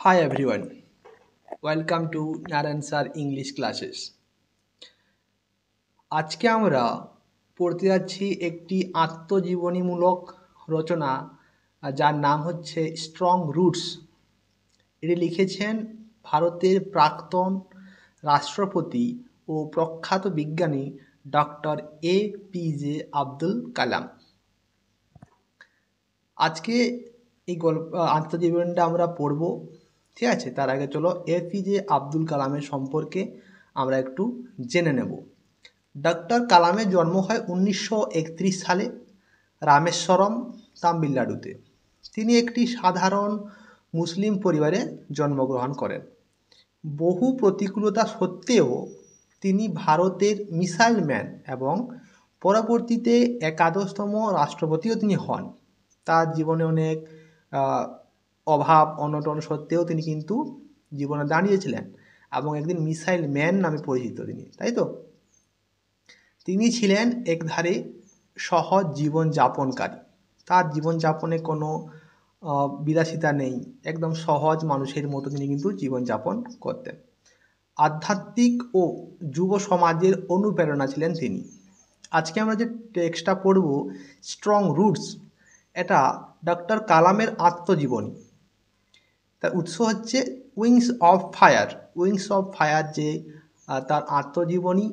Hi everyone, welcome to Naran Sir English Classes. আজকে আমরা পড়তে যাচ্ছি একটি আত্মজীবনীমূলক রচনা যার নাম হচ্ছে স্ট্রং রুটস। এটি লিখেছেন ভারতের প্রাক্তন রাষ্ট্রপতি ও প্রখ্যাত বিজ্ঞানী ডক্টর APJ আব্দুল কালাম। আজকে এই আত্মজীবনীটা আমরা পড়ব, ঠিক আছে? তার আগে চলো APJ আব্দুল কালামের সম্পর্কে আমরা একটু জেনে নেব। ডক্টর কালামের জন্ম হয় 1931 সালে রামেশ্বরম, তামিলনাড়ুতে। তিনি একটি সাধারণ মুসলিম পরিবারে জন্মগ্রহণ করেন। বহু প্রতিকূলতা সত্ত্বেও তিনি ভারতের মিসাইল ম্যান এবং পরবর্তীতে একাদশতম রাষ্ট্রপতিও তিনি হন। তার জীবনে অনেক অভাব অনটন সত্ত্বেও তিনি কিন্তু জীবনে দাঁড়িয়েছিলেন এবং একদিন মিসাইল ম্যান নামে পরিচিত তিনি, তাই তো? তিনি ছিলেন একধারে সহজ জীবনযাপনকারী। তার জীবনযাপনে কোনো বিলাসিতা নেই, একদম সহজ মানুষের মতো তিনি কিন্তু জীবনযাপন করতেন। আধ্যাত্মিক ও যুব সমাজের অনুপ্রেরণা ছিলেন তিনি। আজকে আমরা যে টেক্সটটা পড়ব স্ট্রং রুটস, এটা ডক্টর কালামের আত্মজীবনী। তার উৎস হচ্ছে wings of fire. Wings of fire যে তার আত্মজীবনী,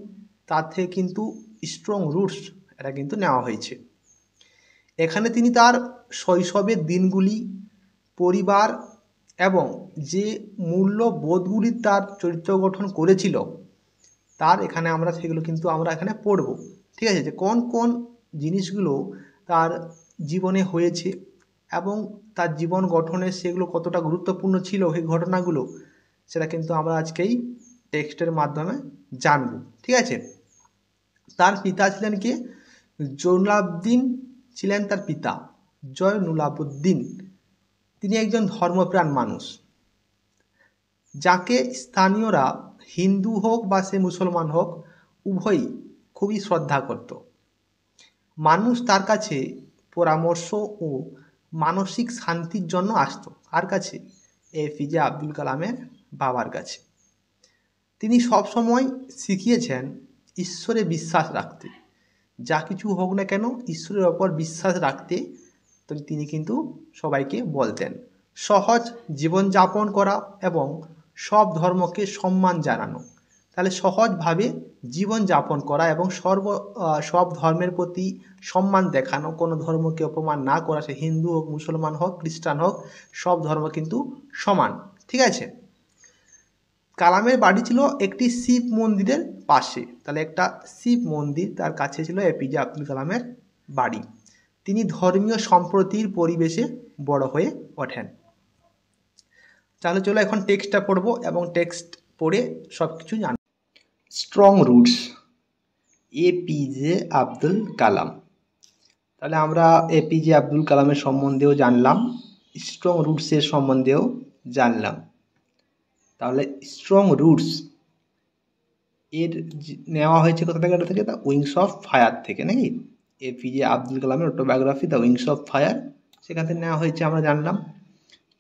তার থেকে কিন্তু স্ট্রং রুটস এটা কিন্তু নেওয়া হয়েছে। এখানে তিনি তার শৈশবের দিনগুলি, পরিবার এবং যে মূল্যবোধগুলি তার চরিত্র গঠন করেছিল তার এখানে আমরা সেগুলো কিন্তু আমরা এখানে পড়ব, ঠিক আছে? যে কোন কোন জিনিসগুলো তার জীবনে হয়েছে এবং তার জীবন গঠনে সেগুলো কতটা গুরুত্বপূর্ণ ছিল, সেই ঘটনাগুলো সেটা কিন্তু আমরা আজকেই টেক্সটের মাধ্যমে জানব, ঠিক আছে? তার পিতা ছিলেন কে? জৈনুলাবদিন ছিলেন তার পিতা, জয়নুলাবুদ্দিন। তিনি একজন ধর্মপ্রাণ মানুষ, যাকে স্থানীয়রা হিন্দু হোক বা সে মুসলমান হোক উভয়ই খুবই শ্রদ্ধা করত। মানুষ তার কাছে পরামর্শ ও মানসিক শান্তির জন্য আসতো। কার কাছে? APJ আব্দুল কালামের বাবার কাছে। তিনি সবসময় শিখিয়েছেন ঈশ্বরে বিশ্বাস রাখতে। যা কিছু হোক না কেন ঈশ্বরের ওপর বিশ্বাস রাখতে তিনি কিন্তু সবাইকে বলতেন। সহজ জীবনযাপন করা এবং সব ধর্মকে সম্মান জানানো। তাহলে সহজভাবে জীবনযাপন করা এবং সব ধর্মের প্রতি সম্মান দেখানো, কোনো ধর্মকে অপমান না করা, সে হিন্দু হোক, মুসলমান হোক, খ্রিস্টান হোক, সব ধর্ম কিন্তু সমান, ঠিক আছে? কালামের বাড়ি ছিল একটি শিব মন্দিরের পাশে। তাহলে একটা শিব মন্দির তার কাছে ছিল APJ আব্দুল কালামের বাড়ি। তিনি ধর্মীয় সম্প্রীতির পরিবেশে বড় হয়ে ওঠেন। তাহলে চলো এখন টেক্সটটা পড়বো এবং টেক্সট পড়ে সব কিছু জানব। Strong roots, APJ Abdul Kalam. তাহলে আমরা APJ আব্দুল কালামের সম্বন্ধেও জানলাম, স্ট্রং রুটসের সম্বন্ধেও জানলাম। তাহলে স্ট্রং রুটস এর নেওয়া হয়েছে কোথা থেকে? দ্য উইংস অফ ফায়ার থেকে, নাকি? APJ আব্দুল কালামের autobiography the wings of fire, সেখান থেকে নেওয়া হয়েছে, আমরা জানলাম।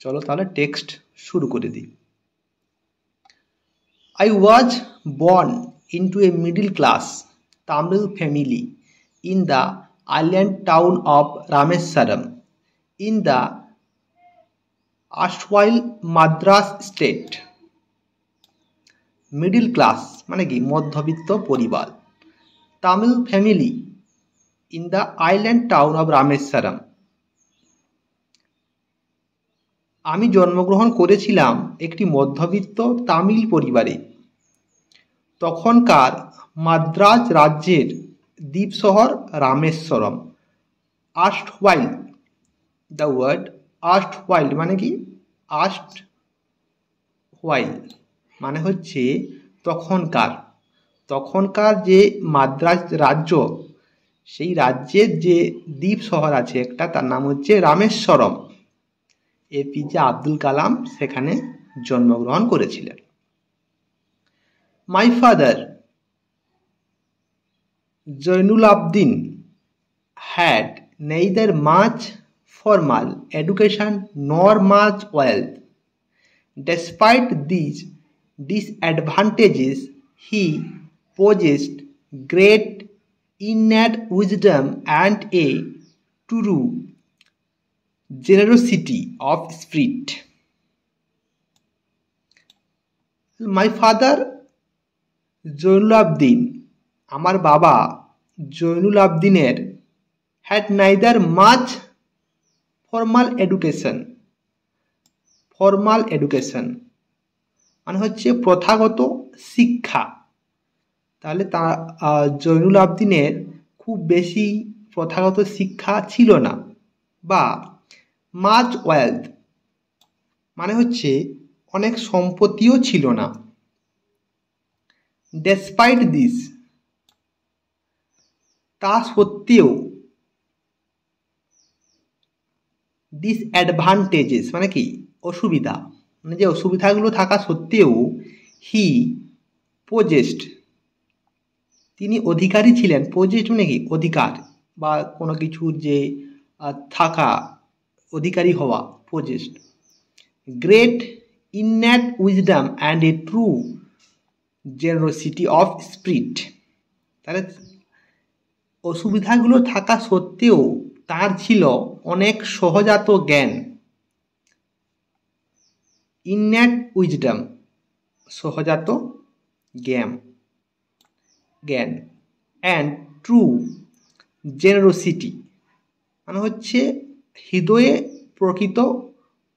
চলো তাহলে টেক্সট শুরু করে দিই। I was born into a middle class Tamil family in the island town of Rameswaram in the erstwhile Madras state. Middle class মানে কি? মধ্যবিত্ত পরিবার। Tamil family in the island town of Rameswaram. আমি জন্মগ্রহণ করেছিলাম একটি মধ্যবিত্ত তামিল পরিবারে। তখনকার মাদ্রাজ রাজ্যের দ্বীপ শহর রামেশ্বরম। আর্স্টওয়াইল, দ্য ওয়ার্ড আর্স্টওয়াইল মানে কি? আর্স্টওয়াইল মানে হচ্ছে তখনকার যে মাদ্রাজ রাজ্য, সেই রাজ্যের যে দ্বীপ শহর আছে একটা, তার নাম হচ্ছে রামেশ্বরম। APJ আব্দুল কালাম সেখানে জন্মগ্রহণ করেছিলেন। My father Jainulabdeen had neither much formal education nor much wealth. Despite these disadvantages, he possessed great innate wisdom and a true generosity of spirit. My father, Jainul Abdin, আমার বাবা Zainul আবদিনের had neither much formal education মানে হচ্ছে প্রথাগত শিক্ষা। তাহলে তা জয়নুল আবদিনের খুব বেশি প্রথাগত শিক্ষা ছিল না। বা মাচ ওয়েলথ মানে হচ্ছে অনেক সম্পত্তিও ছিল না। ডেসপাইট দিস তা সত্ত্বেও, ডিসঅ্যাডভান্টেজেস মানে কি অসুবিধা, মানে যে অসুবিধাগুলো থাকা সত্ত্বেও, হি পজেস্ট তিনি অধিকারী ছিলেন। পজেস্ট মানে কি অধিকার বা কোনো কিছুর যে থাকা, অধিকারী হওয়া, possessed. Great innate wisdom and a true generosity of spirit. তাহলে অসুবিধাগুলো থাকা সত্ত্বেও তার ছিল অনেক সহজাত জ্ঞান। ইননেট উইজডম সহজাত জ্ঞান অ্যান্ড ট্রু জেনারোসিটি মানে হচ্ছে হৃদয়ে প্রকৃত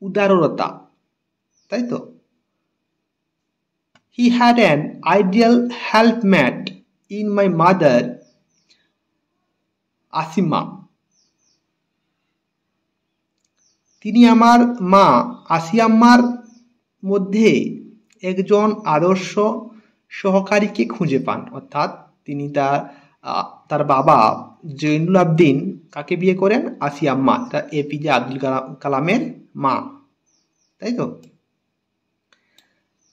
উদারতা, তাই তো। He had an ideal helpmate in my mother Ashiamma. তিনি আমার মা আসিয়াম্মার মধ্যে একজন আদর্শ সহকারীকে খুঁজে পান। অর্থাৎ তিনি তার বাবা জয়নুল আবদিন কাকে বিয়ে করেন? আসিয়াম্মা, তা এপিজে আব্দুল কালামের মা, তাই তো।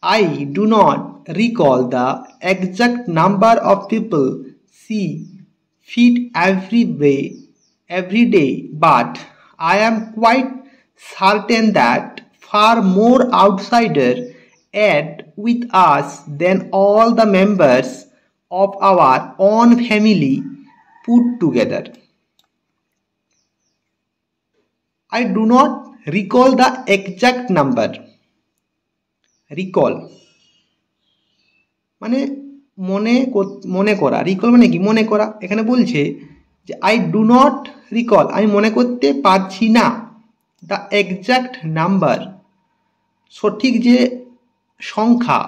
I do not recall the exact number of people she feed every day, but I am quite certain that far more outsiders ate with us than all the members of our own family put together. I do not recall the exact number. Recall মানে মনে করা, recall মানে কি মনে করা। এখানে বলছে যে আই ডু নট রিকল, আমি মনে করতে পারছি না, দ্য এক্সাক্ট নাম্বার সঠিক যে সংখ্যা,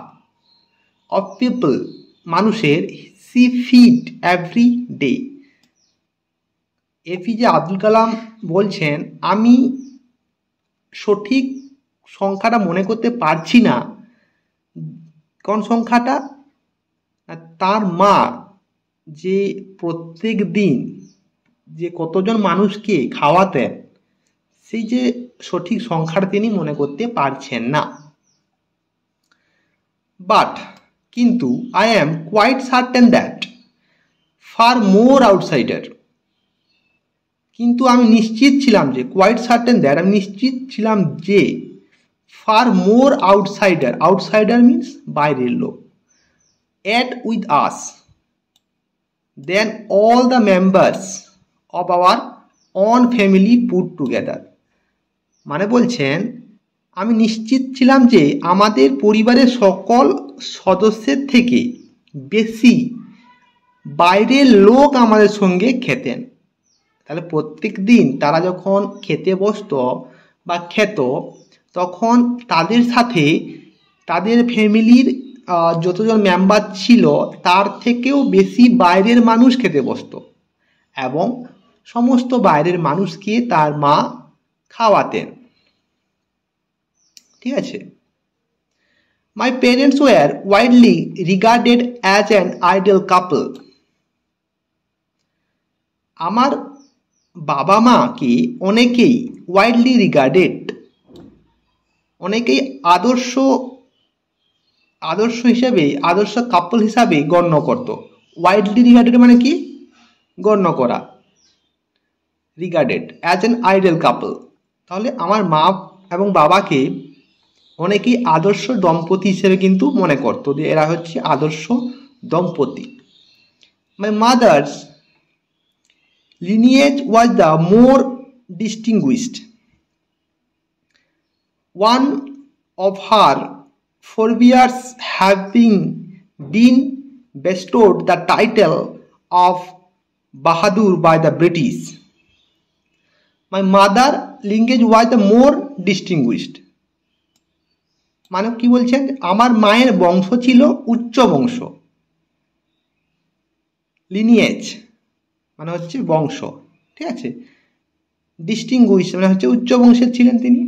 অফ পিপল মানুষের, she fed every day. APJ Abdul Kalam বলছেন আমি সঠিক সংখ্যাটা মনে করতে পারছি না। কোন সংখ্যাটা? তার মা যে প্রত্যেক দিন যে কতজন মানুষকে খাওয়াতেন, সেই যে সঠিক সংখ্যাটা তিনি মনে করতে পারছেন না। বাট কিন্তু I am quite certain that far more outsider, কিন্তু আমি নিশ্চিত ছিলাম যে, কোয়াইট সার্টেন দ্যাট আমি নিশ্চিত ছিলাম যে, ফার মোর আউটসাইডার মিন্স বাইরের লোক, ate with us than all the members of our own family put together. মানে বলছেন আমি নিশ্চিত ছিলাম যে আমাদের পরিবারের সকল সদস্যের থেকে বেশি বাইরের লোক আমাদের সঙ্গে খেতেন। তাহলে প্রত্যেক দিন তারা যখন খেতে বসতো বা খেত, তখন তাদের সাথে তাদের ফ্যামিলির যতজন মেম্বার ছিল তার থেকেও বেশি বাইরের মানুষ খেতে বসতো, এবং সমস্ত বাইরের মানুষকে তার মা খাওয়াতেন। ঠিক আছে। My parents were widely regarded as an ideal couple. আমার বাবা মাকে অনেকেই ওয়াইডলি রিগার্ডেড, অনেকেই আদর্শ হিসাবে, আদর্শ কাপল হিসাবে গণ্য করত। ওয়াইডলি রিগার্ডেড মানে কি? গণ্য করা। রিগার্ডেড অ্যাজ অ্যান আইডল কাপল, তাহলে আমার মা এবং বাবাকে অনেকেই আদর্শ দম্পতি হিসেবে কিন্তু মনে করতো যে এরা হচ্ছে আদর্শ দম্পতি। My mother's lineage was the more distinguished. One of her forebears having been bestowed the title of Bahadur by the British. My mother lineage was the more distinguished. মানে কি বলছেন, আমার মায়ের বংশ ছিল উচ্চ বংশ। লিনিয়েজ মানে হচ্ছে বংশ, ঠিক আছে। ডিস্টিংগুইশ মানে হচ্ছে উচ্চ বংশের ছিলেন তিনি।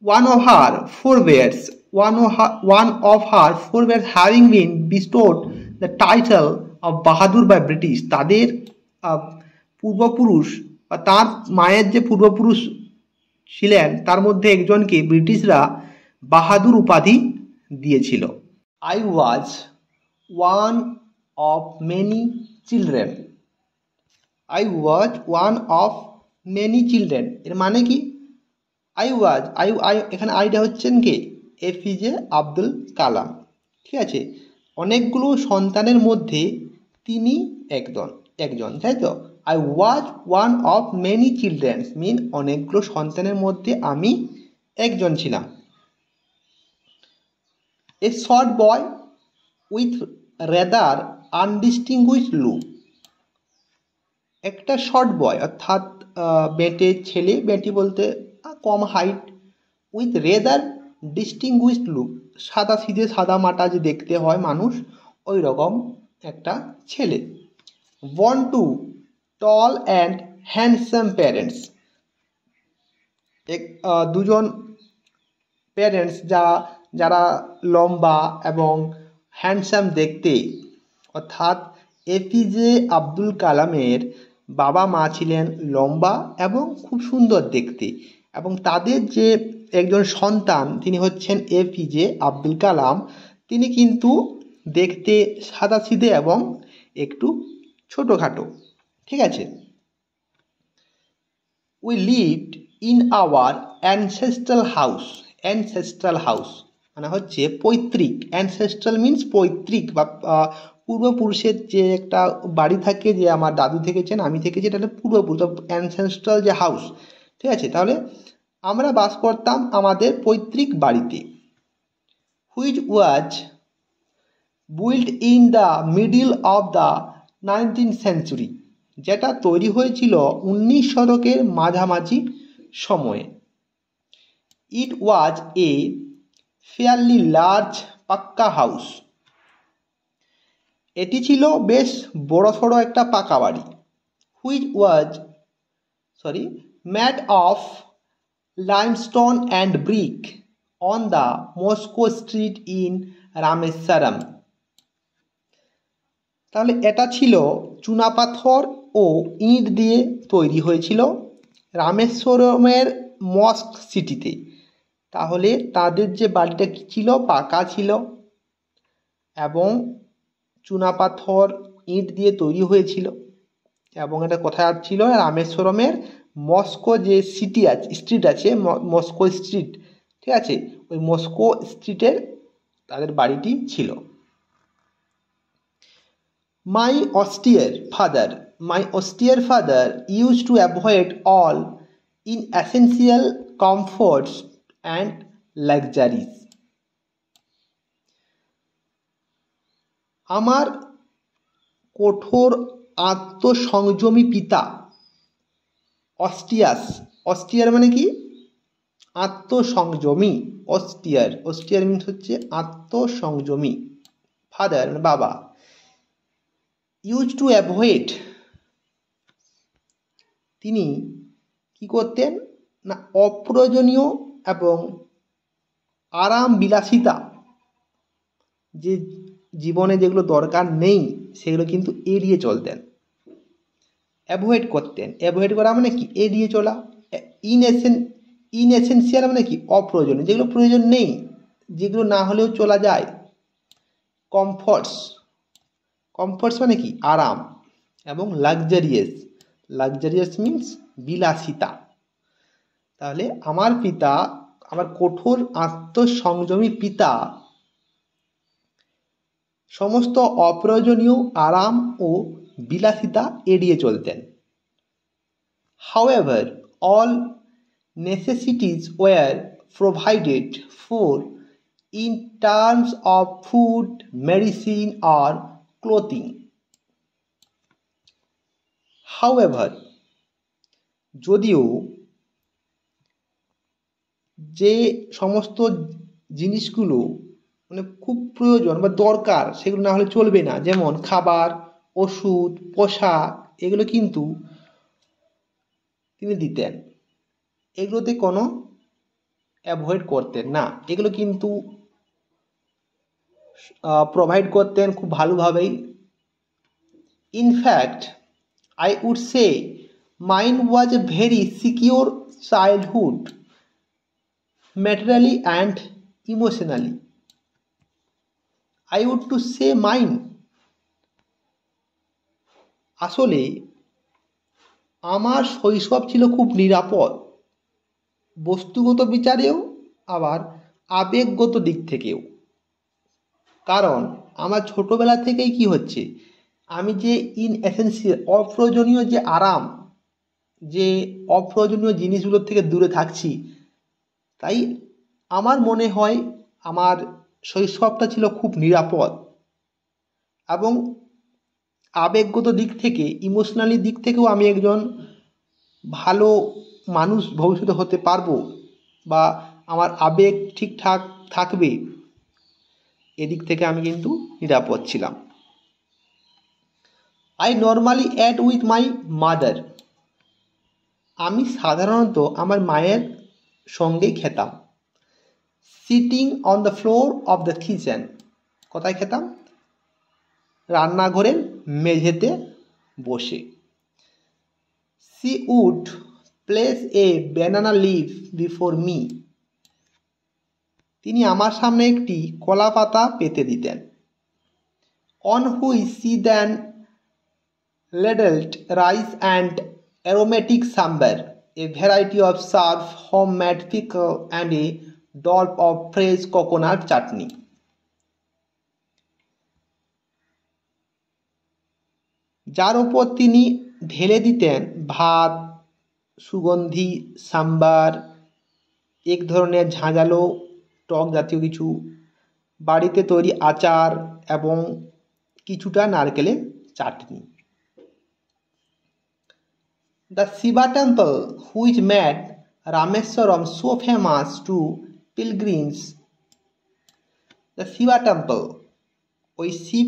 One of her forebears having been bestowed the title of Bahadur by British, তাদের পূর্বপুরুষ বা তার মায়ের যে পূর্বপুরুষ ছিলেন তার মধ্যে একজনকে ব্রিটিশরা বাহাদুর উপাধি দিয়েছিল। I was one of many children. I was one of many children এর মানে কি, I এখানে আইটা হচ্ছেন কে, এপিজে আব্দুল কালাম, ঠিক আছে। অনেকগুলো সন্তানের মধ্যে তিনি একজন, তাই তো। I was one of many children মিন অনেকগুলো সন্তানের মধ্যে আমি একজন ছিলাম। A short boy with rather undistinguished look, একটা শর্ট বয় অর্থাৎ বেটে ছেলে, বেটি বলতে কম হাইট, উইথ রেদার ডিস্টিংগুইশড লুক, সাদা সিধে সাদা মাটা যে দেখতে হয় মানুষ, ওই রকম একটা ছেলে। Born to tall and handsome parents, দুজন প্যারেন্টস যারা লম্বা এবং হ্যান্ডসাম দেখতে, অর্থাৎ এপিজে আব্দুল কালামের বাবা মা ছিলেন লম্বা এবং খুব সুন্দর দেখতে, এবং তাদের যে একজন সন্তান তিনি হচ্ছেন এপিজে আব্দুল কালাম, তিনি কিন্তু দেখতে সাদাসিধে এবং একটু ছোটোখাটো, ঠিক আছে। We lived in our ancestral house মানে হচ্ছে পৈতৃক, অ্যানসেস্ট্রাল মিনস পৈতৃক বা পূর্বপুরুষের যে একটা বাড়ি থাকে, যে আমার দাদু থেকেছেন আমি থেকেছি, এটা একটা পূর্বপুরুষ অ্যানসেস্ট্রাল যে হাউস, ঠিক আছে। তাহলে আমরা বাস করতাম আমাদের পৈতৃক বাড়িতে। Which was built in the middle of the 19th century, যেটা তৈরি হয়েছিল 19 শতকের মাঝামাঝি সময়ে। ইট ওয়াজ এ ফেয়ারলি লার্জ পাক্কা হাউস, এটি ছিল বেশ বড়সড় একটা পাকা বাড়ি। Which was made of limestone and brick on the Moscow street in Rameswaram, তাহলে এটা ছিল চুনাপাথর ও ইট দিয়ে তৈরি হয়েছিল রামেশ্বরমের মস্ক সিটিতে। তাহলে তাদের যে বাড়িটা ছিল পাকা ছিল এবং চুনাপাথর ইট দিয়ে তৈরি হয়েছিল, এবং এটা কোথায় ছিল, রামেশ্বরমের মস্কো যে স্ট্রিট আছে মস্কো স্ট্রিট, ঠিক আছে, ওই মস্কো স্ট্রিটের তাদের বাড়িটি ছিল। মাই austere father used to avoid all inessential comforts and luxuries. আমার কঠোর আত্মসংযমী পিতা, অস্টিয়ার মানে কি, আত্মসংযমী, অস্টিয়ার মিনস হচ্ছে আত্মসংযমী, ফাদার মানে বাবা। ইউজ টু অ্যাভয়েড, তিনি কি করতেন না, অপ্রয়োজনীয় এবং আরাম বিলাসিতা, যে জীবনে যেগুলো দরকার নেই সেগুলো কিন্তু এড়িয়ে চলতেন, অ্যাভয়েড করতেন। অ্যাভয়েড করা মানে কি, এড়িয়ে চলা। ইনএসেনশিয়াল মানে কি, অপ্রয়োজনীয়, যেগুলো প্রয়োজন নেই, যেগুলো না হলেও চলা যায়। কমফর্টস মানে কি, আরাম। এবং লাক্সারিয়াস মিনস বিলাসিতা। তাহলে আমার পিতা আমার কঠোর আত্মসংযমী পিতা সমস্ত অপ্রয়োজনীয় আরাম ও বিলাসিতা এড়িয়ে চলতেন। However, all necessities were provided for in terms of food, medicine or clothing. However, যদিও যে সমস্ত জিনিসগুলো মানে খুব প্রয়োজন বা দরকার সেগুলো না হলে চলবে না, যেমন খাবার, ওষুধ, পোশাক, এগুলো কিন্তু তিনি দিতেন। এগুলোতে কোনো অ্যাভয়েড করতেন না, এগুলো কিন্তু প্রোভাইড করতেন খুব ভালোভাবেই। In fact I would say mine was a very secure childhood, materially and emotionally. I would to say mine. আসলে আমার শৈশব ছিল খুব নিরাপদ, বস্তুগত বিচারেও আবার আবেগগত দিক থেকেও। কারণ আমার ছোটবেলা থেকেই কি হচ্ছে, আমি যে ইনএসেন্সিয়াল অপ্রয়োজনীয় যে আরাম, যে অপ্রয়োজনীয় জিনিসগুলোর থেকে দূরে থাকছি, তাই আমার মনে হয় আমার শৈশবটা ছিল খুব নিরাপদ। এবং আবেগগত দিক থেকে, ইমোশনালি দিক থেকেও আমি একজন ভালো মানুষ ভবিষ্যতে হতে পারবো, বা আমার আবেগ ঠিকঠাক থাকবে, এদিক থেকে আমি কিন্তু নিরাপদ ছিলাম। I normally ate with my mother. আমি সাধারণত আমার মায়ের সঙ্গেই খেতাম। Sitting on the floor of the kitchen. কোথায় খেতাম? রান্নাঘরের মেঝেতে বসে। She would place a banana leaf before me. তিনি আমার সামনে একটি কলা পাতা পেতে দিতেন। On which she then ladled rice and aromatic sambar, a variety of sharp homemade pickle and a dollop of fresh coconut chutney. যার উপর তিনি ঢেলে দিতেন ভাত, সুগন্ধি সাম্বার, এক ধরনের ঝাঁঝালো টক জাতীয় কিছু, বাড়িতে তৈরি আচার এবং কিছুটা নারকেলের চাটনি। The Shiva temple, which made Rameswaram so famous to pilgrims. The Shiva temple, ওই শিব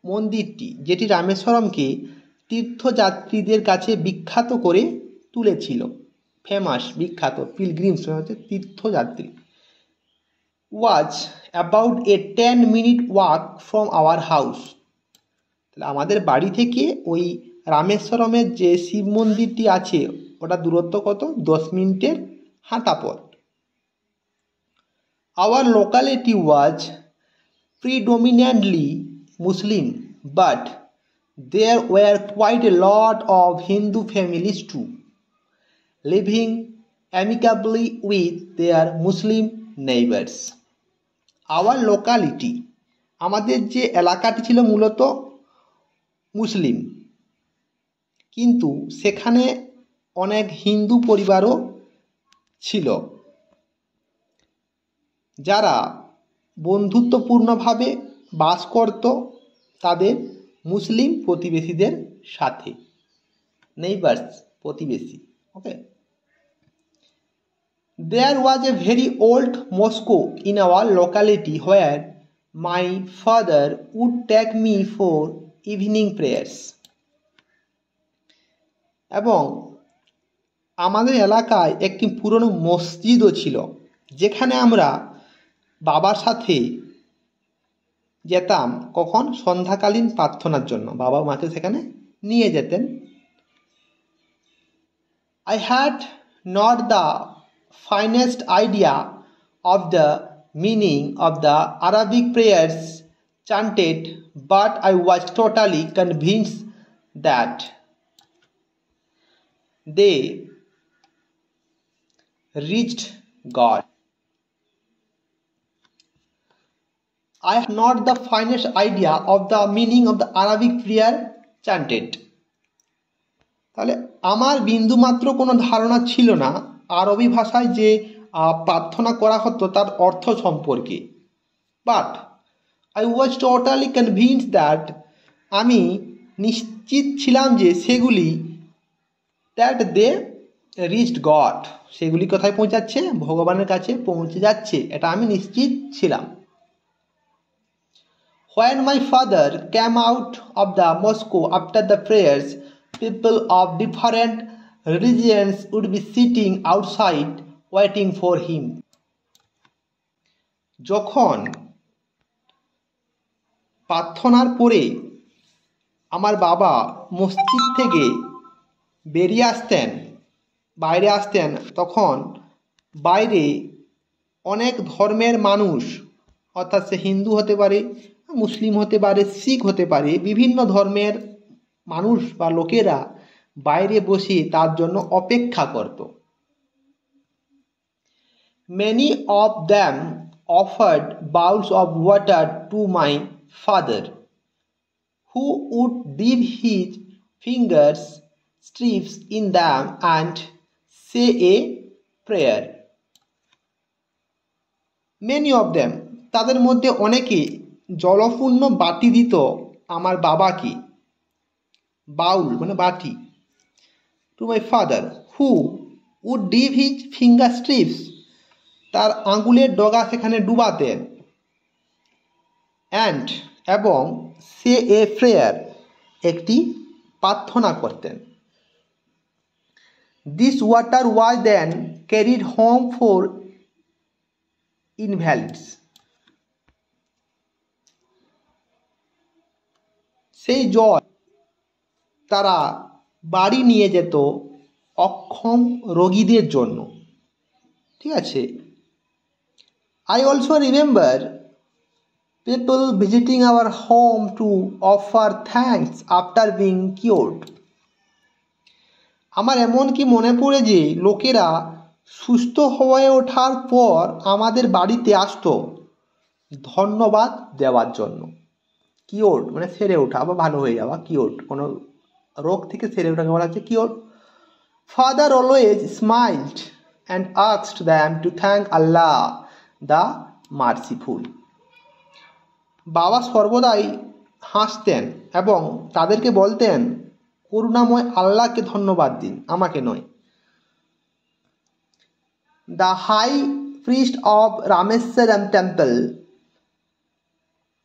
মন্দিরটি যেটি রামেশ্বরমকে তীর্থযাত্রীদের কাছে বিখ্যাত করে তুলেছিল। ফেমাস, বিখ্যাত, পিলগ্রিমস হচ্ছে তীর্থযাত্রী। Was about a 10-minute walk from our house. তাহলে আমাদের বাড়ি থেকে ওই রামেশ্বরমের যে শিব মন্দিরটি আছে ওটা দূরত্ব কত? 10 মিনিটের হাঁটা পথ। Our locality was predominantly Muslim, but there were quite a lot of Hindu families too, living amicably with their Muslim neighbors. Our locality, আমাদের যে এলাকাটি ছিল মূলত মুসলিম, কিন্তু সেখানে অনেক হিন্দু পরিবারও ছিল যারা বন্ধুত্বপূর্ণভাবে বাস করত তাদের মুসলিম প্রতিবেশীদের সাথে। নেইবার্স, প্রতিবেশী। ওকে। There was a very old mosque in our locality where my father would take me for evening prayers. এবং আমাদের এলাকায় একটি পুরনো মসজিদও ছিল যেখানে আমরা বাবার সাথে যেতাম কখন? সন্ধ্যাকালীন প্রার্থনার জন্য বাবা মাকে সেখানে নিয়ে যেতেন। I had not the finest idea of the meaning of the Arabic prayers chanted, but I was totally convinced that they reached God. I have not the finest idea of the meaning of the Arabic prayer chanted. তাহলে আমার বিন্দুমাত্র কোনো ধারণা ছিল না আরবি ভাষায় যে প্রার্থনা করা হতো তার অর্থ সম্পর্কে। But I was totally convinced that, আমি নিশ্চিত ছিলাম যে সেগুলি দ্যাট দে রিচড গড, সেগুলি কোথায় পৌঁছাচ্ছে? ভগবানের কাছে পৌঁছে যাচ্ছে, এটা আমি নিশ্চিত ছিলাম। When my father came out of the mosque after the prayers, people of different religions would be sitting outside waiting for him. যখন প্রার্থনার পরে আমার বাবা মসজিদ থেকে বেরিয়ে আসতেন, বাইরে আসতেন, তখন বাইরে অনেক ধর্মের মানুষ, অর্থাৎ সে হিন্দু হতে পারে, মুসলিম হতে পারে, শিখ হতে পারে, বিভিন্ন ধর্মের মানুষ বা লোকেরা বাইরে বসে তার জন্য অপেক্ষা করত। Many of them offered bowls of water to my father, who would dip his fingers strips in them and say a prayer. Many of them, তাদের মধ্যে অনেকে জলপূর্ণ বাটি দিত আমার বাবাকে, বাউল মানে বাটি, to my father, who would dip his finger tips, তার আঙুলের ডগা সেখানে ডুবাতেন, অ্যান্ড এবং সে এ প্রেয়ার, একটি প্রার্থনা করতেন। This water was then carried home for invalids, সেই জল তারা বাড়ি নিয়ে যেত অক্ষম রোগীদের জন্য। ঠিক আছে। I also remember people visiting our home to offer thanks after being cured. আমার এমনকি মনে পড়ে যে লোকেরা সুস্থ হয়ে ওঠার পর আমাদের বাড়িতে আসতো ধন্যবাদ দেওয়ার জন্য। কিওর মানে সেরে ওঠা বা ভালো হয়ে যাওয়া, কিওর কোনো রোগ থেকে সেরে ওঠাকে বলা হচ্ছে cure. Father always smiled and asked them to thank Allah the merciful. বাবা সর্বদাই হাসতেন এবং তাদেরকে বলতেন করুণাময় আল্লাহকে ধন্যবাদ দিন, আমাকে নয়। The high priest of Rameswaram temple,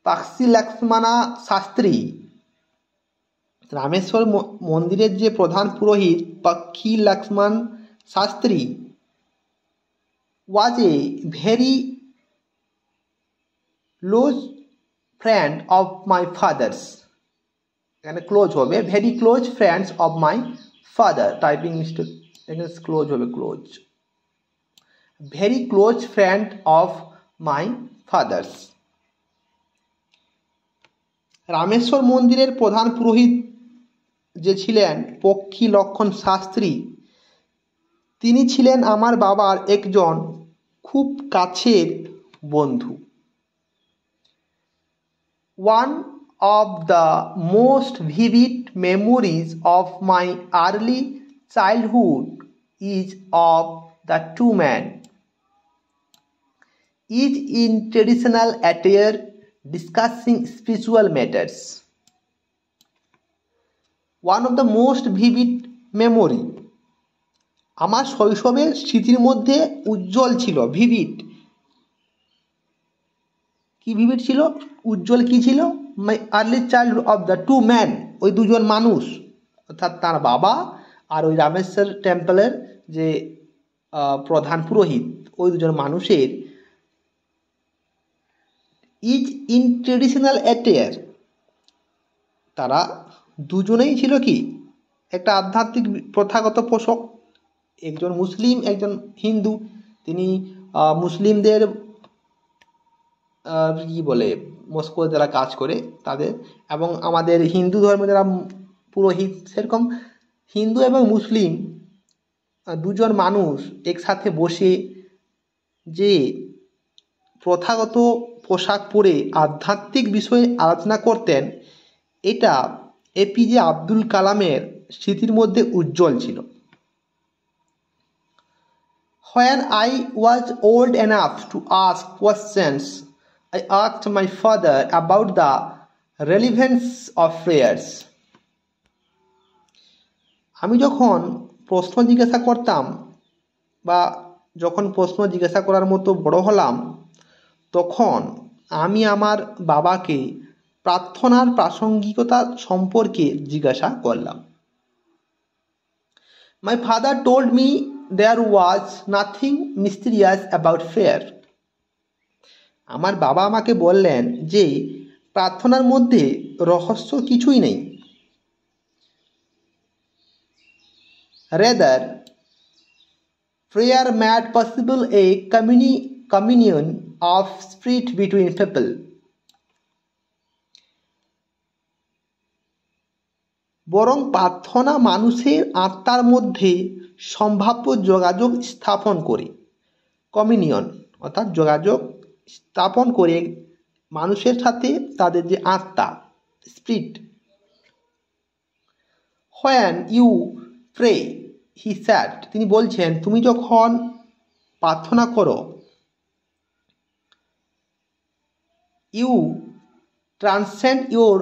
Pakshi Lakshmana Shastri, Rameshwar মন্দিরের যে প্রধান পুরোহিত Pakshi Lakshman Shastri, was a very close friend of my father's, এখানে ক্লোজ হবে, very close friends of my father, typing mistake, এখানে ক্লোজ হবে, close, very close friend of my father's. Rameshwar মন্দিরের প্রধান পুরোহিত যে ছিলেন পক্ষী লক্ষণ শাস্ত্রী, তিনি ছিলেন আমার বাবার একজন খুব কাছের বন্ধু। One of the most vivid memories of my early childhood is of the two men, each in traditional attire discussing spiritual matters. One of the most vivid memory, আমার শৈশবের স্মৃতির মধ্যে উজ্জ্বল ছিল, ভিভিড, কি ভিভিড ছিল, উজ্জ্বল কি ছিল, my early childhood of the two man, ওই দুজন মানুষ, অর্থাৎ তার বাবা আর ওই রামেশ্বর টেম্পলের যে প্রধান পুরোহিত, ওই দুজন মানুষের ইজ ইন ট্রেডিশনাল অ্যাটেয়ার, তারা দুজনেই ছিল কি একটা আধ্যাত্মিক প্রথাগত পোশাক, একজন মুসলিম একজন হিন্দু, তিনি মুসলিমদের কি বলে মস্কো যারা কাজ করে তাদের, এবং আমাদের হিন্দু ধর্মে যারা পুরোহিত, সেরকম হিন্দু এবং মুসলিম দুজন মানুষ একসাথে বসে যে প্রথাগত পোশাক পরে আধ্যাত্মিক বিষয়ে আলোচনা করতেন, এটা এপিজে আব্দুল কালামের স্মৃতির মধ্যে উজ্জ্বল ছিল। When I was old enough to ask questions, I asked my father about the relevance of prayers. আমি যখন প্রশ্ন জিজ্ঞাসা করতাম বা যখন প্রশ্ন জিজ্ঞাসা করার মতো বড় হলাম, তখন আমি আমার বাবাকে প্রার্থনার প্রাসঙ্গিকতা সম্পর্কে জিজ্ঞাসা করলাম। My father told me there was nothing mysterious about prayer. আমার বাবা আমাকে বললেন যে প্রার্থনার মধ্যে রহস্য কিছুই নেই। Rather, prayer made possible a communion of spirit between people. বরং প্রার্থনা মানুষের আত্মার মধ্যে সম্ভাব্য যোগাযোগ স্থাপন করে, কমিউনিয়ন অর্থাৎ যোগাযোগ স্থাপন করে মানুষের সাথে তাদের যে আত্মা, spirit. When you pray, he said, তিনি বলছেন, তুমি যখন প্রার্থনা করো, you transcend your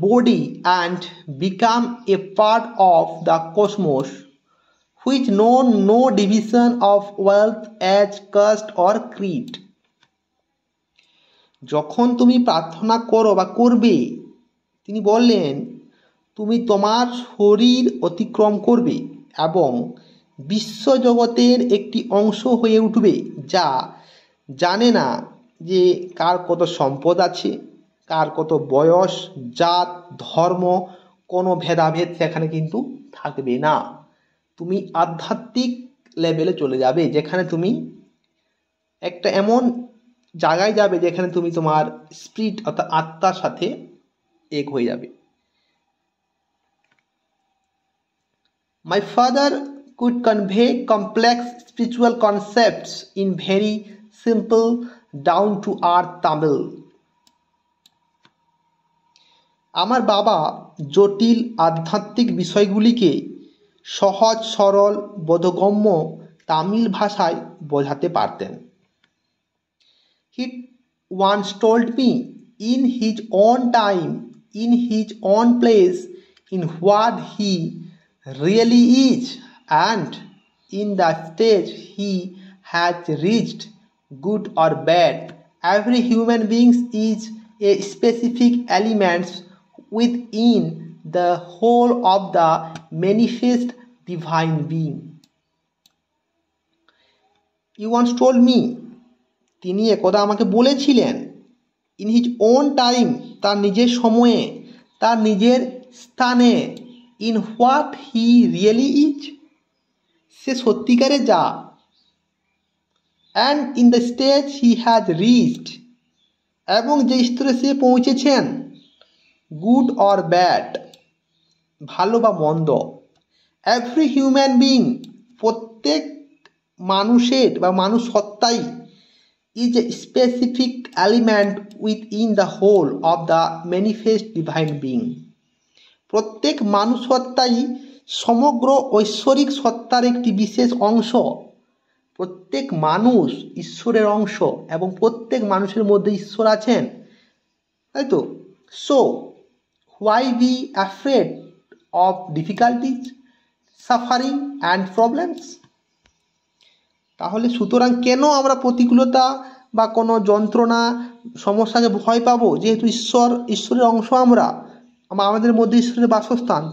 body and become a part of the cosmos, which know no division of wealth, age, caste or creed. যখন তুমি প্রার্থনা করো বা করবে, তিনি বললেন, তুমি তোমার শরীর অতিক্রম করবে এবং বিশ্বজগতের একটি অংশ হয়ে উঠবে, যা জানে না যে কার কত সম্পদ আছে, কার কত বয়স, জাত, ধর্ম, কোনো ভেদাভেদ সেখানে কিন্তু থাকবে না। তুমি আধ্যাত্মিক লেভেলে চলে যাবে, যেখানে তুমি একটা এমন জায়গায় যাবে যেখানে তুমি তোমার স্পিরিট অর্থাৎ আত্মার সাথে এক হয়ে যাবে। My father could convey complex spiritual concepts in very simple, down-to-earth Tamil. আমার বাবা জটিল আধ্যাত্মিক বিষয়গুলিকে সহজ সরল বোধগম্য তামিল ভাষায় বোঝাতে পারতেন। He once told me, in his own time, in his own place, in what he really is, and in the stage he has reached, good or bad, every human being is a specific element within the whole of the manifest divine being. He once told me, তিনি একদা আমাকে বলেছিলেন, in his own time, তার নিজের সময়ে, তার নিজের স্থানে, in what he really is, সে সত্যিকারে যা, and in the stage he has reached, এবং যে স্তরে সে পৌঁছেছেন, গুড অর ব্যাড, ভালো বা মন্দ, এভরি হিউম্যান বিং, প্রত্যেক মানুষের বা মানুষ সত্তাই, is a specific element within the whole of the manifest divine being. প্রত্যেক মানুষ সত্তাই সমগ্র ঐশ্বরিক সত্তার একটি বিশেষ অংশ। প্রত্যেক মানুষ ঈশ্বরের অংশ এবং প্রত্যেক মানুষের মধ্যে ঈশ্বর আছেন, তাই তো? So why be afraid of difficulties, suffering and problems? তাহলে সুতরাং কেন আমরা প্রতিকূলতা বা কোনো যন্ত্রণা সমস্যাকে ভয় পাবো? যেহেতু ঈশ্বরের অংশ আমরা, আমাদের মধ্যে ঈশ্বরের বাসস্থান,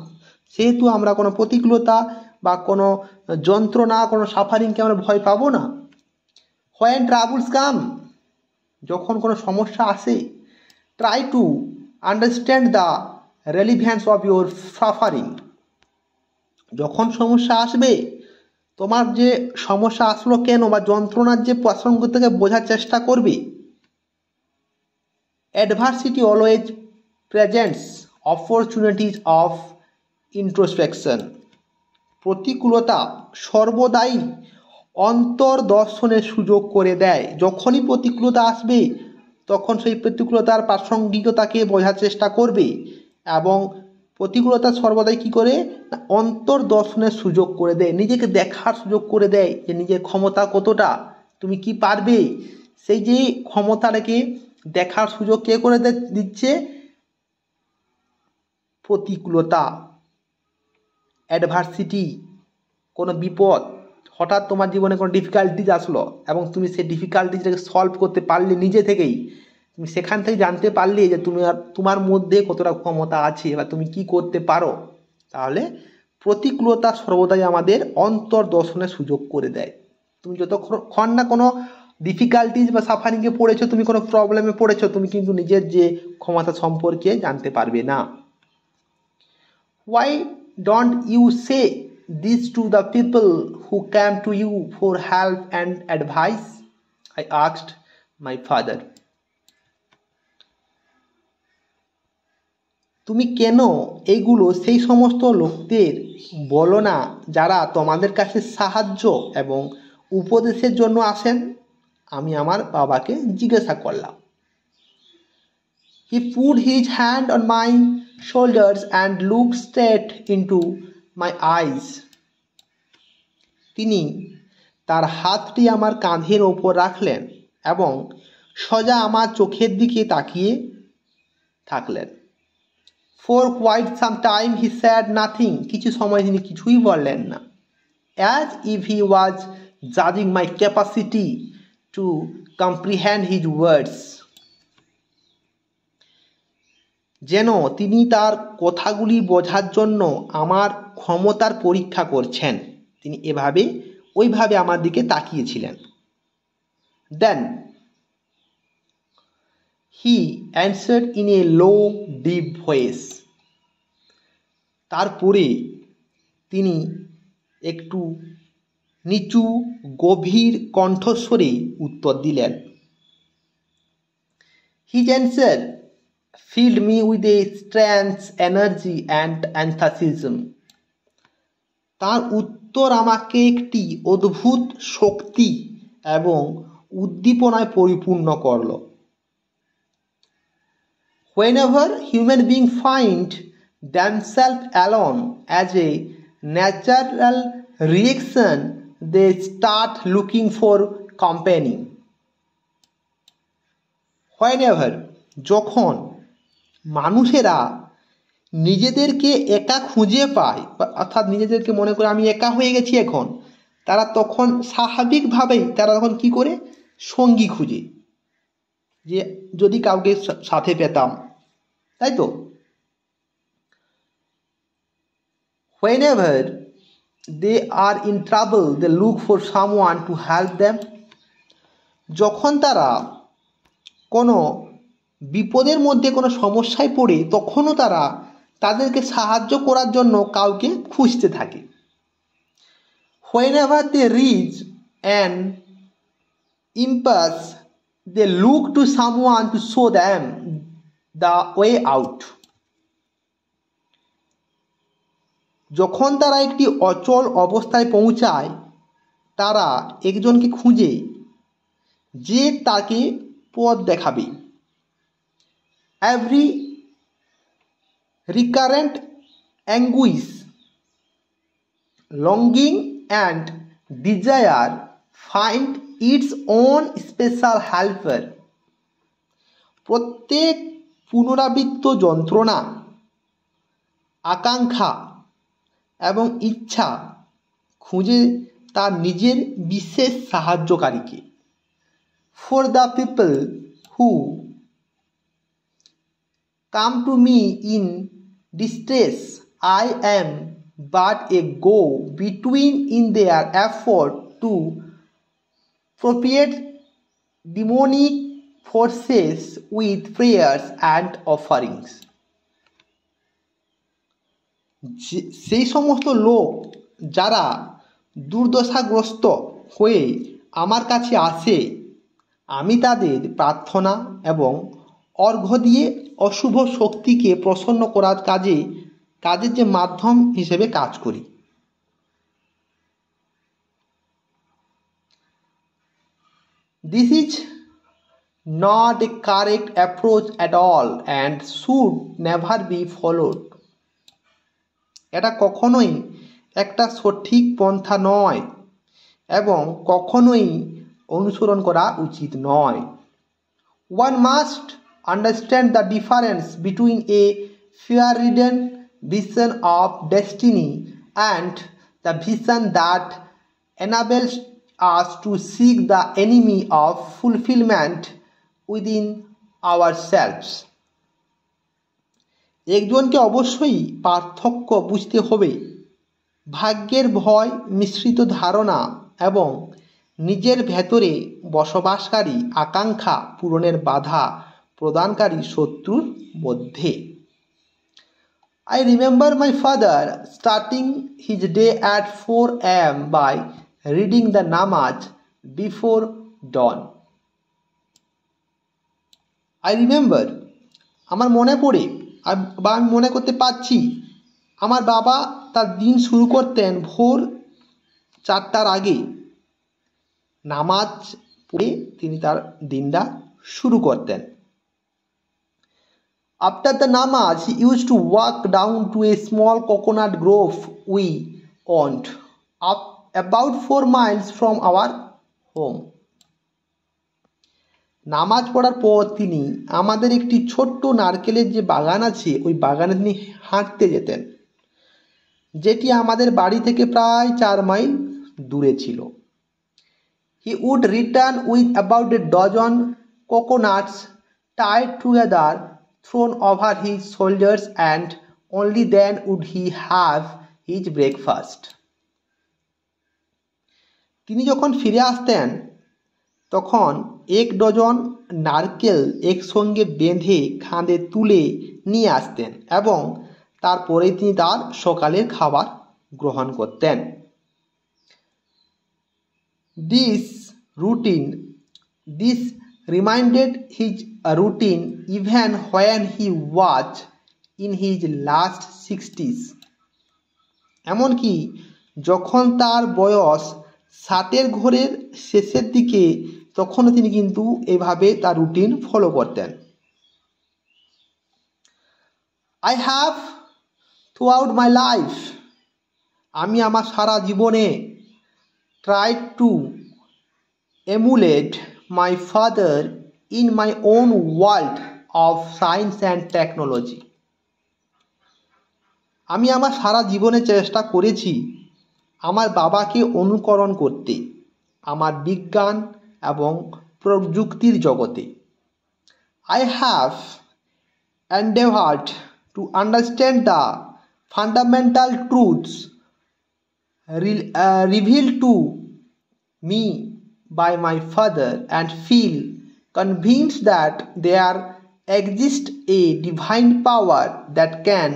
সেহেতু আমরা কোনো প্রতিকূলতা বা কোনো যন্ত্রণা, কোনো সাফারিংকে আমরা ভয় পাবো না। when troubles come, যখন কোনো সমস্যা আসে, try to understand the relevance of your suffering. যখন সমস্যা আসবে, তোমার যে সমস্যা আসলো কেন বা যন্ত্রণার যে প্রাসঙ্গিকতাকে বোঝার চেষ্টা করবে। Adversity always presents opportunities of introspection, প্রতিকূলতা সর্বদাই অন্তর্দর্শনের সুযোগ করে দেয়। যখনই প্রতিকূলতা আসবে, তখন সেই প্রতিকূলতার প্রাসঙ্গিকতাকে বোঝার চেষ্টা করবে এবং প্রতিকূলতা সর্বদাই কী করে, অন্তর্দর্শনের সুযোগ করে দেয়, নিজেকে দেখার সুযোগ করে দেয় যে নিজের ক্ষমতা কতটা, তুমি কি পারবে। সেই যে ক্ষমতাটাকে দেখার সুযোগ কে করে দিচ্ছে, প্রতিকূলতা, অ্যাডভার্সিটি, কোনো বিপদ, হঠাৎ তোমার জীবনে কোনো ডিফিকাল্টিজ আসলো এবং তুমি সেই ডিফিকাল্টিজটাকে সলভ করতে পারলে নিজে থেকেই, তুমি সেখান থেকে জানতে পারলে যে তুমি আর তোমার মধ্যে কতটা ক্ষমতা আছে বা তুমি কি করতে পারো। তাহলে প্রতিকূলতা সর্বদাই আমাদের অন্তর্দর্শনের সুযোগ করে দেয়। তুমি যতক্ষণ না কোনো ডিফিকাল্টিজ বা সাফারিংয়ে পড়েছো, তুমি কোনো প্রবলেমে পড়েছো, তুমি কিন্তু নিজের যে ক্ষমতা সম্পর্কে জানতে পারবে না। Why don't you say this to the people who came to you for help and advice? I asked my father. তুমি কেন এইগুলো সেই সমস্ত লোকদের বলো না যারা তোমাদের কাছে সাহায্য এবং উপদেশের জন্য আসেন? আমি আমার বাবাকে জিজ্ঞাসা করলাম। He put his hand on my shoulders and looked straight into my eyes. তিনি তার হাতটি আমার কাঁধের ওপর রাখলেন এবং সোজা আমার চোখের দিকে তাকিয়ে থাকলেন। For quite some time he said nothing. কিছু সময় তিনি কিছুই বললেন না। As if he was judging my capacity to comprehend his words. যেন তিনি তার কথাগুলি বোঝার জন্য আমার ক্ষমতার পরীক্ষা করছেন। তিনি ওইভাবে আমার দিকে তাকিয়েছিলেন। Then he answered in a low, deep voice. তারপরে তিনি একটু নিচু গভীর কণ্ঠস্বরে উত্তর দিলেন। His answer filled me with a strange energy and enthusiasm. তার উত্তর আমাকে একটি অদ্ভুত শক্তি এবং উদ্দীপনায় পরিপূর্ণ করল। Whenever human beings find themselves alone, as a natural reaction, they start looking for company. Whenever, যখন মানুষেরা নিজেদেরকে একা খুঁজে পায়, অর্থাৎ নিজেদেরকে মনে করে আমি একা হয়ে গেছি এখন, তারা তখন স্বাভাবিকভাবেই তারা তখন কি করে, সঙ্গী খুঁজে, যে যদি কাউকে সাথে পেতাম, তাই তো। Whenever they are in trouble, they look for someone to help them. যখন তারা কোনো বিপদের মধ্যে কোনো সমস্যায় পড়ে, তখনও তারা তাদেরকে সাহায্য করার জন্য কাউকে খুঁজতে থাকে। Whenever they reach an impasse, they look to someone to show them the way out. যখন তারা একটি অচল অবস্থায় পৌঁছায়, তারা একজনকে খুঁজে যে তাকে পথ দেখাবে। Every recurrent anguish, longing and desire find its own special helper. প্রত্যেক পুনরাবৃত্ত যন্ত্রণা, আকাঙ্ক্ষা এবং ইচ্ছা খুঁজে তার নিজের বিশেষ সাহায্যকারীকে। For the people who come to me in distress, I am but a go-between in their effort to propitiate demonic forces with prayers and offerings. সেই সমস্ত লোক যারা দুর্দশাগ্রস্ত হয়ে আমার কাছে আসে, আমি তাদের প্রার্থনা এবং অর্ঘ্য দিয়ে অশুভ শক্তিকে প্রসন্ন করার কাজের যে মাধ্যম হিসেবে কাজ করি। This is not a correct approach at all and should never be followed. এটা কখনোই একটা সঠিক পন্থা নয় এবং কখনোই অনুসরণ করা উচিত নয়। One must understand the difference between a fear-ridden vision of destiny and the vision that enables us to seek the enemy of fulfillment within ourselves. একজনকে অবশ্যই পার্থক্য বুঝতে হবে ভাগ্যের ভয় মিশ্রিত ধারণা এবং নিজের ভেতরে বসবাসকারী আকাঙ্ক্ষা পূরণের বাধা প্রদানকারী শত্রুর মধ্যে। I remember my father starting his day at 4 a.m. by reading the namaz before dawn. I remember, আমার মনে পড়ে বা আমি মনে করতে পারছি আমার বাবা তার দিন শুরু করতেন ভোর 4টার আগে নামাজ পড়ে তিনি তার দিনটা শুরু করতেন। After the namaz, he used to walk down to a small coconut grove we owned, up about 4 miles from our home. নামাজ পড়ার পর তিনি আমাদের একটি ছোট্ট নারকেলের যে বাগান আছে ওই বাগানে তিনি হাঁটতে যেতেন, যেটি আমাদের বাড়ি থেকে প্রায় 4 মাইল দূরে ছিল। He would return with about a dozen coconuts tied together, thrown over his shoulders, and only then would he have his breakfast. তিনি যখন ফিরে আসতেন তখন 1 ডজন নারকেল একসঙ্গে বেঁধে খাঁদে তুলে নিয়ে আসতেন এবং তারপরে তিনি তার সকালের খাবার গ্রহণ করতেন। This reminded his routine even when he was in his last 60s. এমনকি যখন তার বয়স 60-এর ঘরের শেষের দিকে তখনও তিনি কিন্তু এভাবে তার রুটিন ফলো করতেন। I have throughout my life, আমি আমার সারা জীবনে tried to emulate my father in my own world of science and technology. আমি আমার সারা জীবনে চেষ্টা করেছি আমার বাবাকে অনুকরণ করতে আমার বিজ্ঞান এবং প্রযুক্তির জগতে। I have endeavored to understand the fundamental truths revealed to me by my father and feel convinced that there exists a divine power that can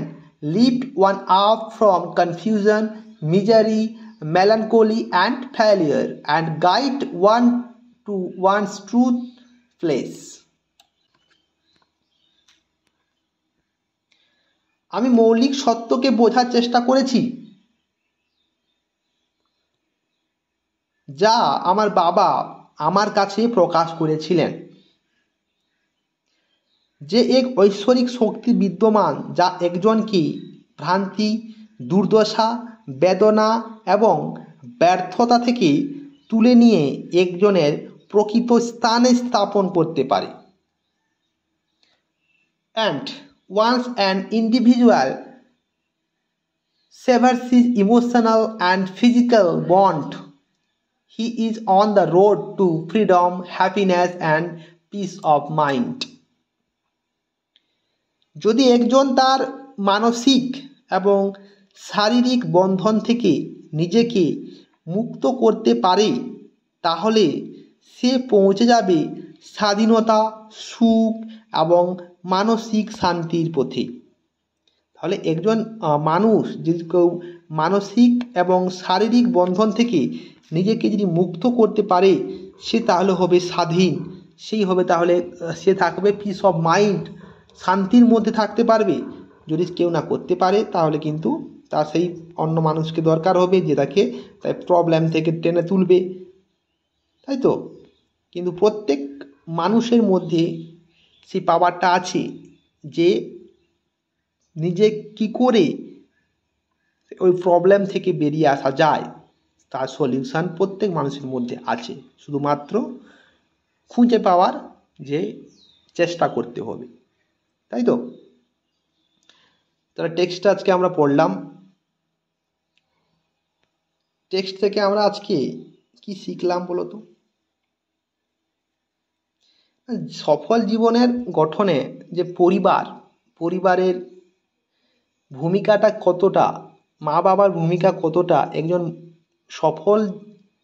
lift one up from confusion, misery, melancholy, and failure and guide one to one's truth place. আমি মৌলিক সত্যকে বোঝার চেষ্টা করেছি যা আমার বাবা আমার কাছে প্রকাশ করেছিলেন, যে এক ঐশ্বরিক শক্তি বিদ্যমান যা একজনকে ভ্রান্তি, দুর্দশা, বেদনা এবং ব্যর্থতা থেকে তুলে নিয়ে একজনের প্রকৃত স্থানে স্থাপন করতে পারে। And once an individual severs his emotional and physical bond, he is on the road to freedom, happiness, and peace of mind. যদি একজন তার মানসিক এবং শারীরিক বন্ধন থেকে নিজেকে মুক্ত করতে পারে তাহলে সে পৌঁছে যাবে স্বাধীনতা, সুখ এবং মানসিক শান্তির পথে। তাহলে একজন মানুষ যদি কেউ মানসিক এবং শারীরিক বন্ধন থেকে নিজেকে যদি মুক্ত করতে পারে সে তাহলে হবে স্বাধীন, সেই হবে তাহলে সে থাকবে পিস অফ মাইন্ড, শান্তির মধ্যে থাকতে পারবে। যদি কেউ না করতে পারে তাহলে কিন্তু তার সেই অন্য মানুষকে দরকার হবে যে তাকে তাই প্রবলেম থেকে টেনে তুলবে, তাই তো। কিন্তু প্রত্যেক মানুষের মধ্যে সেই পাওয়ারটা আছে যে নিজে কি করে ওই প্রবলেম থেকে বেরিয়ে আসা যায়, তার সলিউশন প্রত্যেক মানুষের মধ্যে আছে, শুধুমাত্র খুঁজে পাওয়ার যে চেষ্টা করতে হবে, তাই তো? তাহলে টেক্সটটা আজকে আমরা পড়লাম। টেক্সট থেকে আমরা আজকে কি শিখলাম বলো তো? সফল জীবনের গঠনে যে পরিবারের ভূমিকাটা কতটা, মা বাবার ভূমিকা কতটা, একজন সফল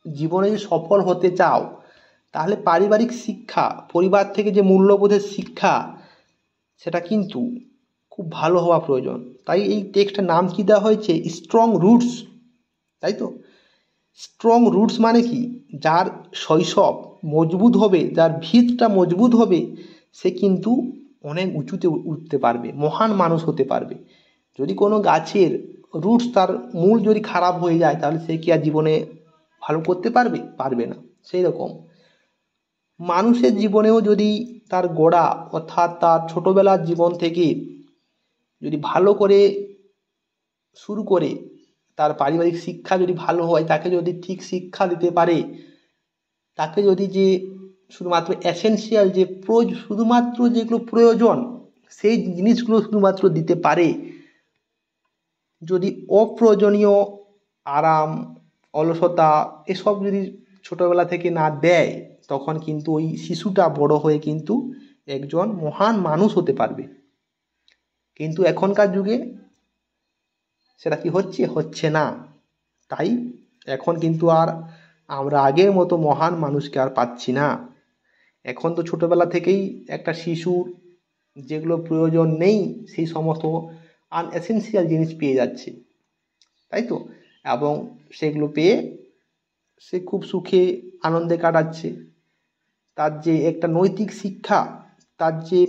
জীবনে যদি সফল হতে চাও তাহলে পারিবারিক শিক্ষা, পরিবার থেকে যে মূল্যবোধের শিক্ষা, সেটা কিন্তু খুব ভালো হওয়া প্রয়োজন। তাই এই টেক্সটের নাম কি দেওয়া হয়েছে? স্ট্রং রুটস, তাই তো? স্ট্রং রুটস মানে কি? যার শৈশব মজবুত হবে, যার ভিতটা মজবুত হবে, সে কিন্তু অনেক উঁচুতে উঠতে পারবে, মহান মানুষ হতে পারবে। যদি কোনো গাছের রুটস, তার মূল যদি খারাপ হয়ে যায়, তাহলে সে কি আর জীবনে ভালো করতে পারবে? পারবে না। সেই রকম মানুষের জীবনেও যদি তার গোড়া, অর্থাৎ তার ছোটবেলার জীবন থেকে যদি ভালো করে শুরু করে, তার পারিবারিক শিক্ষা যদি ভালো হয়, তাকে যদি ঠিক শিক্ষা দিতে পারে, তাকে যদি যে শুধুমাত্র এসেনশিয়াল যে শুধুমাত্র যেগুলো প্রয়োজন সেই জিনিসগুলো শুধুমাত্র দিতে পারে, যদি অপ্রয়োজনীয় আরাম, অলসতা এসব যদি ছোটবেলা থেকে না দেয়, তখন কিন্তু ওই শিশুটা বড় হয়ে কিন্তু একজন মহান মানুষ হতে পারবে। কিন্তু এখনকার যুগে সেটা কি হচ্ছে না। তাই এখন কিন্তু আর আমরা আগের মতো মহান মানুষকে আর পাচ্ছি না। এখন তো ছোটবেলা থেকেই একটা শিশুর যেগুলো প্রয়োজন নেই সেই সমস্ত আনএসেনশিয়াল জিনিস পেয়ে যাচ্ছে, তাই তো? এবং সেগুলো পেয়ে সে খুব সুখে আনন্দে কাটাচ্ছে। তার যে একটা নৈতিক শিক্ষা, তার যে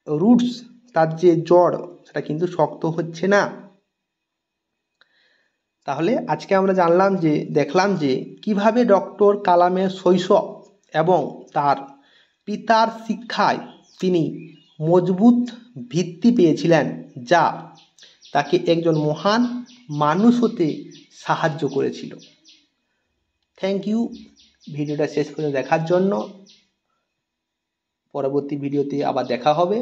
রুটস, তার যে জড়, সেটা কিন্তু শক্ত হচ্ছে না। তাহলে আজকে আমরা দেখলাম যে কিভাবে ডক্টর কালামের শৈশব এবং তার পিতার শিক্ষায় তিনি মজবুত ভিত্তি পেয়েছিলেন, যা তাকে একজন মহান মানুষ হতে সাহায্য করেছিল। থ্যাংক ইউ ভিডিওটা শেষ পর্যন্ত দেখার জন্য। পরবর্তী ভিডিওতে আবার দেখা হবে।